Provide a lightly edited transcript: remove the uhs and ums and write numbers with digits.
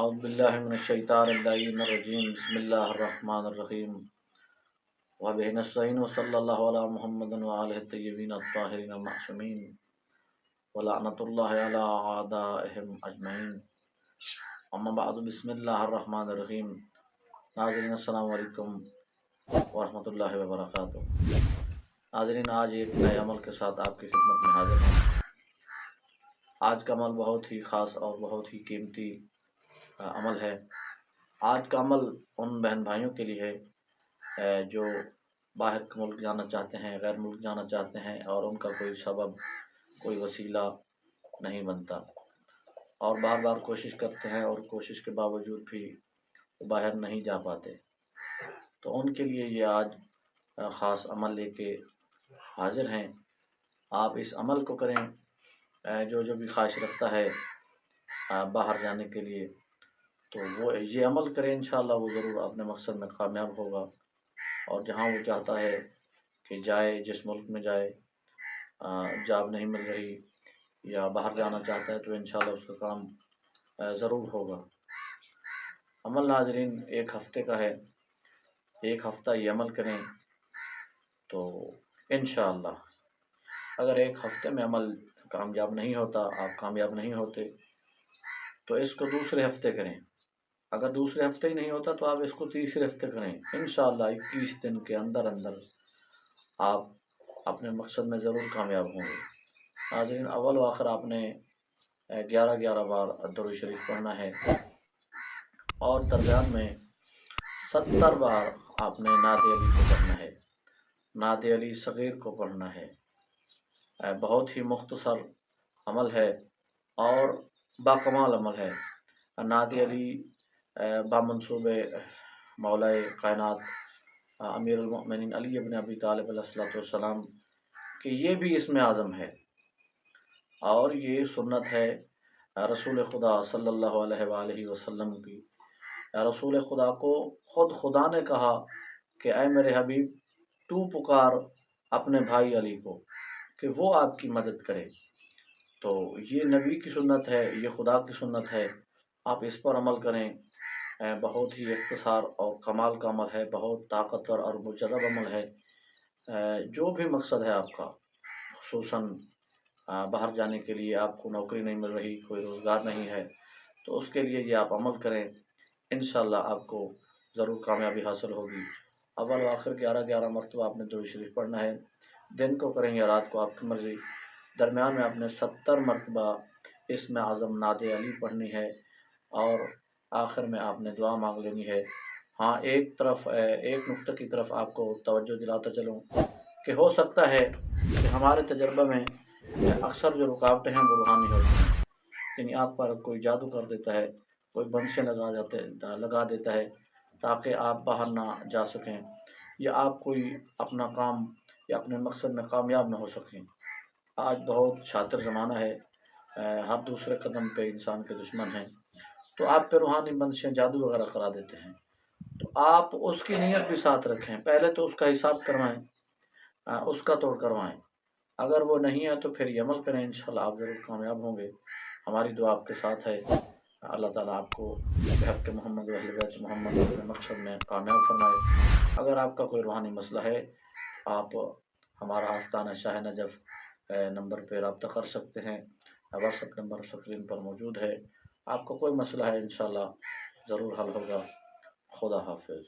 اعوذ باللہ من الشیطان الرجیم بسم اللہ الرحمن الرحیم وبہ نستعین وصلی اللہ علی محمد وآلہ الطیبین الطاہرین المعصومین ولعنۃ اللہ علی اعدائہم اجمعین اما بعد بسم اللہ الرحمن الرحیم۔ ناظرین السلام علیکم ورحمۃ اللہ وبرکاتہ۔ ناظرین، آج ایک نئے عمل کے ساتھ آپ کی خدمت میں حاضر ہیں۔ آج کا عمل بہت ہی خاص اور بہت ہی قیمتی عمل ہے۔ آج کا عمل ان بہن بھائیوں کے لیے ہے جو باہر ملک جانا چاہتے ہیں، غیر ملک جانا چاہتے ہیں اور ان کا کوئی سبب، کوئی وسیلہ نہیں بنتا اور بار بار کوشش کرتے ہیں اور کوشش کے باوجود بھی باہر نہیں جا پاتے، تو ان کے لیے یہ آج خاص عمل لے کے حاضر ہیں۔ آپ اس عمل کو کریں، جو بھی خواہش رکھتا ہے باہر جانے کے لیے تو وہ یہ عمل کرے، انشاءاللہ وہ ضرور اپنے مقصد میں کامیاب ہوگا اور جہاں وہ چاہتا ہے کہ جائے، جس ملک میں جائے، جاب نہیں مل رہی یا باہر جانا چاہتا ہے تو انشاءاللہ اس کا کام ضرور ہوگا۔ عمل ناظرین ایک ہفتے کا ہے، ایک ہفتہ یہ عمل کریں تو انشاءاللہ اگر ایک ہفتے میں عمل کامیاب نہیں ہوتا، آپ کامیاب نہیں ہوتے، تو اس کو دوسرے ہفتے کریں۔ اگر دوسرے ہفتے ہی نہیں ہوتا تو آپ اس کو تیسرے ہفتے کریں۔ انشاءاللہ 21 دن کے اندر آپ اپنے مقصد میں ضرور کامیاب ہوں گے۔ ناظرین، اول و آخر آپ نے 11 بار درود شریف پڑھنا ہے اور درمیان میں 70 بار آپ نے نعت علی کو پڑھنا ہے، نعت علی صغیر کو پڑھنا ہے۔ بہت ہی مختصر عمل ہے اور باکمال عمل ہے۔ نعت علی بامنصوب مولائے کائنات امیر المؤمنین علی ابن ابی طالب علیہ السلام کہ یہ بھی اسم اعظم ہے اور یہ سنت ہے رسول خدا صلی اللہ علیہ وآلہ وسلم کی۔ رسول خدا کو خود خدا نے کہا کہ اے میرے حبیب، تو پکار اپنے بھائی علی کو کہ وہ آپ کی مدد کرے۔ تو یہ نبی کی سنت ہے، یہ خدا کی سنت ہے، آپ اس پر عمل کریں۔ بہت ہی اختصار اور کمال کا عمل ہے، بہت طاقتور اور مجرب عمل ہے۔ جو بھی مقصد ہے آپ کا، خصوصاً باہر جانے کے لیے آپ کو نوکری نہیں مل رہی، کوئی روزگار نہیں ہے، تو اس کے لیے یہ آپ عمل کریں، انشاءاللہ آپ کو ضرور کامیابی حاصل ہوگی۔ اول و آخر 11 مرتبہ آپ نے درود شریف پڑھنا ہے، دن کو کریں یا رات کو، آپ کی مرضی۔ درمیان میں آپ نے 70 مرتبہ اسم اعظم نعت علی پڑھنی ہے اور آخر میں آپ نے دعا مانگ لینی ہے۔ ہاں، ایک نقطہ کی طرف آپ کو توجہ دلاتا چلوں کہ ہو سکتا ہے کہ ہمارے تجربہ میں اکثر جو رکاوٹیں ہیں وہ روحانی ہوتی ہیں، یعنی آپ پر کوئی جادو کر دیتا ہے، کوئی بندشیں لگا دیتا ہے تاکہ آپ باہر نہ جا سکیں یا آپ کوئی اپنا کام یا اپنے مقصد میں کامیاب نہ ہو سکیں۔ آج بہت شاطر زمانہ ہے، ہر دوسرے قدم پہ انسان کے دشمن ہیں، تو آپ پہ روحانی بندشیں جادو وغیرہ کرا دیتے ہیں، تو آپ اس کی نیت بھی ساتھ رکھیں، پہلے تو اس کا حساب کروائیں، اس کا توڑ کروائیں۔ اگر وہ نہیں ہے تو پھر یہ عمل کریں، انشاءاللہ آپ ضرور کامیاب ہوں گے۔ ہماری دعا آپ کے ساتھ ہے، اللہ تعالیٰ آپ کو بحق محمد و اہل بیت محمد اپنے مقصد میں کامیاب فرمائے۔ اگر آپ کا کوئی روحانی مسئلہ ہے، آپ ہمارا آستانہ شاہ نجف نمبر پہ رابطہ کر سکتے ہیں، واٹس ایپ نمبر سکرین پر موجود ہے۔ آپ کو کوئی مسئلہ ہے، انشاءاللہ ضرور حل ہوگا۔ خدا حافظ۔